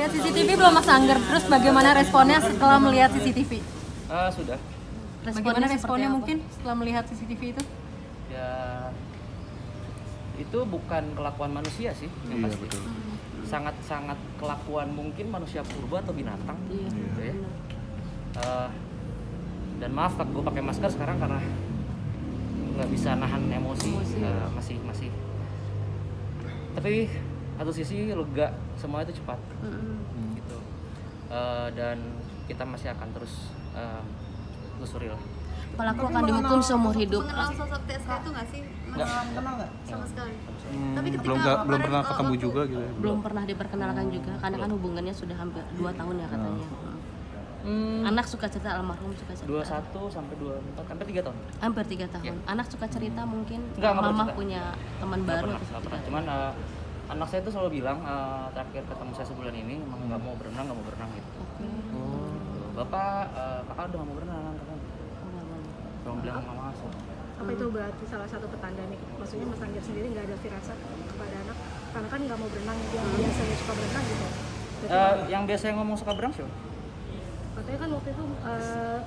Lihat CCTV belum Mas Angger? Terus bagaimana responnya setelah melihat CCTV? Sudah. Bagaimana responnya mungkin setelah melihat CCTV itu? Ya itu bukan kelakuan manusia sih yang pasti. Betul. Sangat kelakuan mungkin manusia purba atau binatang gitu ya. Dan maaf gue pakai masker sekarang karena nggak bisa nahan emosi. Masih tapi satu sisi lega, semua itu cepat gitu. Dan kita masih akan terus telusuri lah. Pelaku akan dihukum seumur hidup. Mengenal sosok TSK itu nggak sih? Kenal nggak? Sama sekali. Tapi ketika Belum kemarin, pernah ketemu juga gitu ya. Belum pernah diperkenalkan juga karena kan hubungannya sudah hampir 2 tahun ya katanya. Anak suka cerita, almarhum suka cerita. 21 sampai 24 sampai 3 tahun. Hampir 3 tahun. Anak suka cerita mungkin Nggak pernah mama cerita. punya teman baru atau Nggak pernah. seperti Cuman anak saya tuh selalu bilang terakhir ketemu saya sebulan ini emang nggak mau berenang gitu. Bapak, kakak udah nggak mau berenang kakak. Tolong bilang mama. Apa itu berarti salah satu petanda nih? Maksudnya Mas Angger sendiri nggak ada firasat kepada anak karena kan nggak mau berenang, yang biasanya suka berenang gitu. Yang biasanya ngomong suka berenang siapa? Katanya kan waktu itu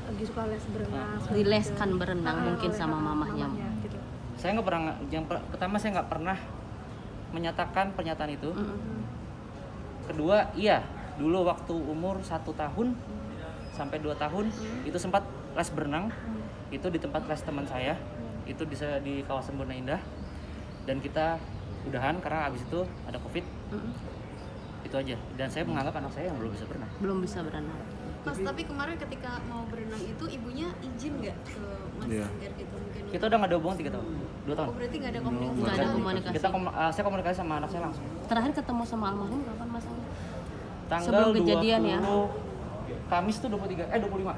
lagi suka les berenang. dileskan berenang mungkin sama mamahnya. Gitu. Saya nggak pernah. Pertama saya nggak pernah menyatakan pernyataan itu. Kedua, iya dulu waktu umur 1 tahun sampai 2 tahun itu sempat les berenang. Itu di tempat les teman saya, itu di kawasan Bona Indah, dan kita udahan karena abis itu ada COVID. Itu aja, dan saya menganggap anak saya yang belum bisa berenang. Belum bisa berenang. Mas, tapi kemarin ketika mau berenang itu ibunya izin nggak ke Mas Angger gitu mungkin? Kita udah nggak ada hubungan 3 tahun, 2 tahun. Oh, berarti nggak ada komunikasi? Nggak ada komunikasi. Saya komunikasi sama anak saya langsung. Terakhir ketemu sama almarhum kapan Mas Angger? Tanggal Sebelum kejadian 20, ya? Kamis tuh 25.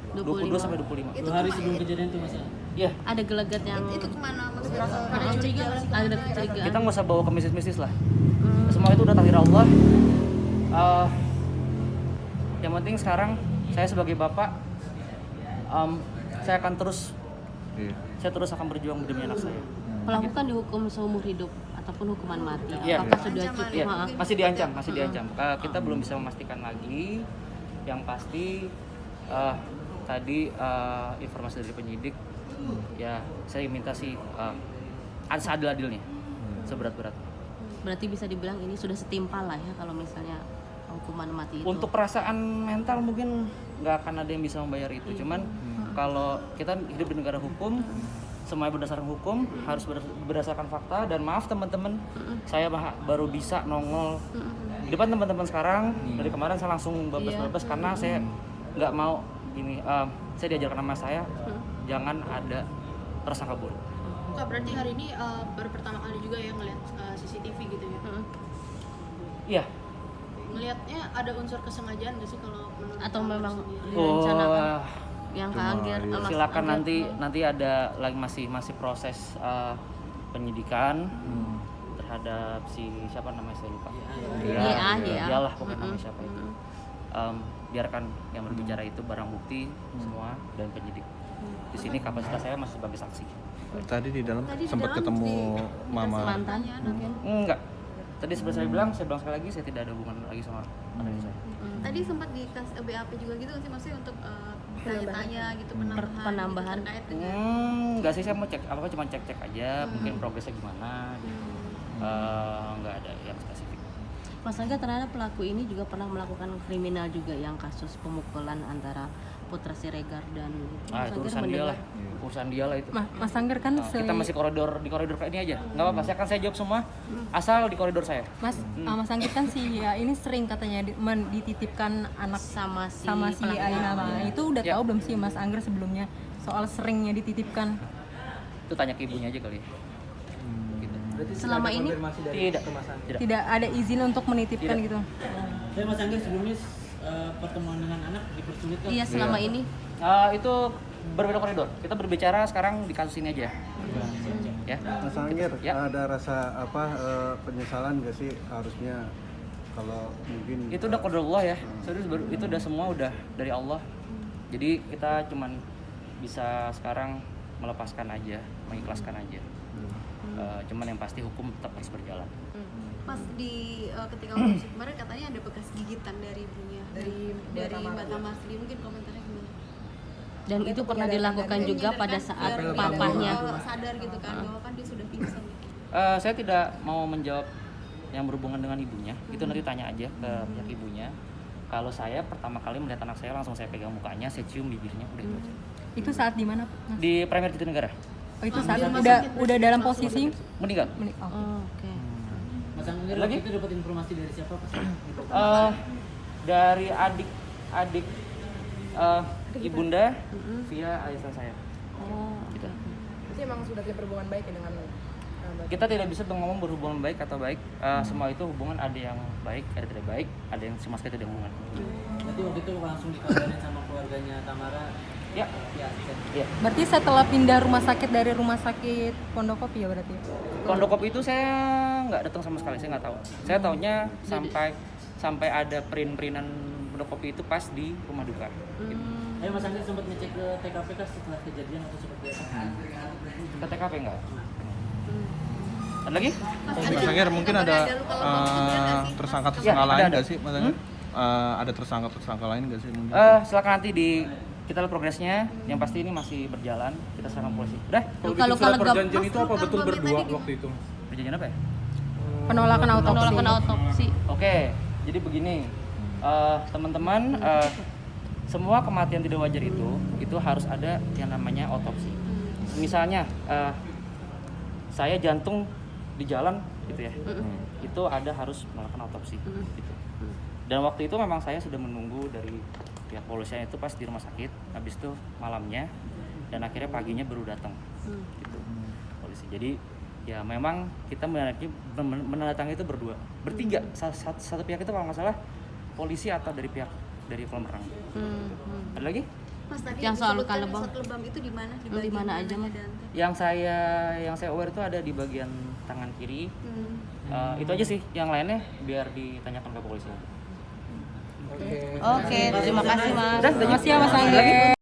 22 sampai 25. Itu hari kemana? sebelum kejadian itu Mas. Iya. Ada gelagat yang Itu kemana? Maksudnya pada curiga nggak sih? ada kecurigaan. Kita nggak usah bawa ke mistis lah. Semua itu udah takdir Allah. Yang penting sekarang saya sebagai bapak, saya akan terus akan berjuang demi anak saya. Pelaku kan dihukum seumur hidup ataupun hukuman mati. Iya. Apakah sudah Ancaman cukup? ya? Masih diancam. Kita belum bisa memastikan lagi. Yang pasti tadi informasi dari penyidik, ya saya minta sih ada seadil-adilnya, seberat-berat. Berarti bisa dibilang ini sudah setimpal lah ya kalau misalnya hukuman mati itu. Untuk perasaan mental mungkin nggak akan ada yang bisa membayar itu. Cuman kalau kita hidup di negara hukum, semuanya berdasarkan hukum, harus berdasarkan fakta. Dan maaf teman-teman, saya baru bisa nongol di depan teman-teman sekarang. Dari kemarin saya langsung babas karena saya nggak mau ini. Saya diajarkan sama saya, jangan ada prasangka buruk. Kak, berarti hari ini baru pertama kali juga ya ngeliat CCTV gitu ya? Iya. Ngelihatnya ada unsur kesengajaan nggak sih kalau menurut Atau Kak memang sendiri? direncanakan yang Kak Angger Silakan nanti ada lagi masih proses penyidikan terhadap siapa namanya saya lupa. Iyalah pokoknya namanya siapa itu. Biarkan yang berbicara itu barang bukti semua dan penyidik. Di sini kapasitas saya masih sebagai saksi. Tadi di dalam sempat ketemu mama. mantan mungkin. Enggak. Tadi seperti saya bilang sekali lagi saya tidak ada hubungan lagi sama anak saya. Tadi sempat dikasih BAP juga gitu sih maksudnya untuk tanya-tanya gitu Penambahan. gitu, terkait dengan Enggak sih, saya mau cek cuma cek aja mungkin progresnya gimana gitu. Enggak ada yang spesifik. Mas Angga ternyata pelaku ini juga pernah melakukan kriminal juga yang kasus pemukulan antara Putra Siregar dan Mas Itu Angger urusan dia mendengar- lah. Urusan dia lah itu. Mas Angger kan Kita masih di koridor kayak ini aja. Enggak apa-apa, saya jawab semua asal di koridor saya. Mas Angger kan ini sering katanya dititipkan anak sama si pelaku. pelaku. Itu udah tahu belum sih Mas Angger sebelumnya soal seringnya dititipkan? Itu tanya ke ibunya aja kali ya. Gitu. Berarti Selama ini Tidak. Tidak ada izin untuk menitipkan Tidak. gitu. Tapi Mas Angger sebelumnya pertemuan dengan anak dipersulit kan? Iya selama ini Itu berbeda koridor. Kita berbicara sekarang di kasus ini aja. Ya. Mas Angger, Ya. ada rasa penyesalan nggak sih harusnya kalau mungkin Itu udah qadar Allah ya. Itu udah semua udah dari Allah. Jadi kita cuman bisa sekarang melepaskan aja, mengikhlaskan aja. Cuman yang pasti hukum tetap harus berjalan. Pas di ketika otopsi kemarin katanya ada bekas gigitan dari Mbak Tamar sendiri mungkin komentarnya gimana? Dan itu pernah dilakukan juga pada saat papahnya. Sadar gitu kan bahwa kan dia sudah pingsan. Saya tidak mau menjawab yang berhubungan dengan ibunya. Itu nanti tanya aja ke pihak ibunya. Kalau saya pertama kali melihat anak saya langsung saya pegang mukanya, saya cium bibirnya, udah itu aja. Itu saat di mana, Mas? Di Premier Jatinegara. Oh, itu saat udah dalam posisi Meninggal. oh. Oke. Mas Angger Lagi? itu dapat informasi dari siapa Pak? Dari adik ibunda via ayah saya. Oh, Gitu. Berarti emang sudah tidak berhubungan baik ya dengan Kita tidak bisa ngomong berhubungan baik atau baik. Semua itu hubungan ada yang baik, ada tidak baik, ada yang sama sekali tidak hubungan. Berarti waktu itu langsung dikabarin sama keluarganya Tamara. Ya. Via asisten. Iya. Berarti setelah pindah rumah sakit dari rumah sakit Pondokopi ya berarti? Pondokopi itu saya nggak datang sama sekali, saya nggak tahu. Saya taunya sampai ada print-printan Pondokopi itu pas di rumah duka. Gitu. Ayo Mas Angger sempat ngecek ke TKP kah setelah kejadian atau seperti apa? Ke TKP nggak? Ada lagi? Mas Angger mungkin ada tersangka-tersangka lain ada. nggak sih Mas Angger? Ada tersangka-tersangka lain nggak sih mungkin? Silakan nanti kita lihat progresnya. Yang pasti ini masih berjalan. Kita serahkan polisi. Udah? Kalau Perjanjian itu apa betul berdua waktu itu? Perjanjian apa ya? Penolakan autopsi. Oke, jadi begini, teman-teman, semua kematian tidak wajar itu harus ada yang namanya autopsi. Misalnya, saya jantung di jalan, gitu ya, itu ada harus melakukan autopsi. Gitu. Dan waktu itu memang saya sudah menunggu dari pihak polisian itu pas di rumah sakit, habis itu malamnya, dan akhirnya paginya baru datang, gitu, polisi. Jadi ya memang kita menandatangani itu bertiga, satu pihak itu kalau nggak salah polisi atau dari kolam renang. Ada lagi? Mas tadi Yang soal luka disebutkan lebam. lebam itu di mana? Di mana aja, Mas? Yang saya aware itu ada di bagian tangan kiri. Itu aja sih, yang lainnya biar ditanyakan ke polisi. Oke, terima kasih Mas. Terima kasih ya Mas Angger.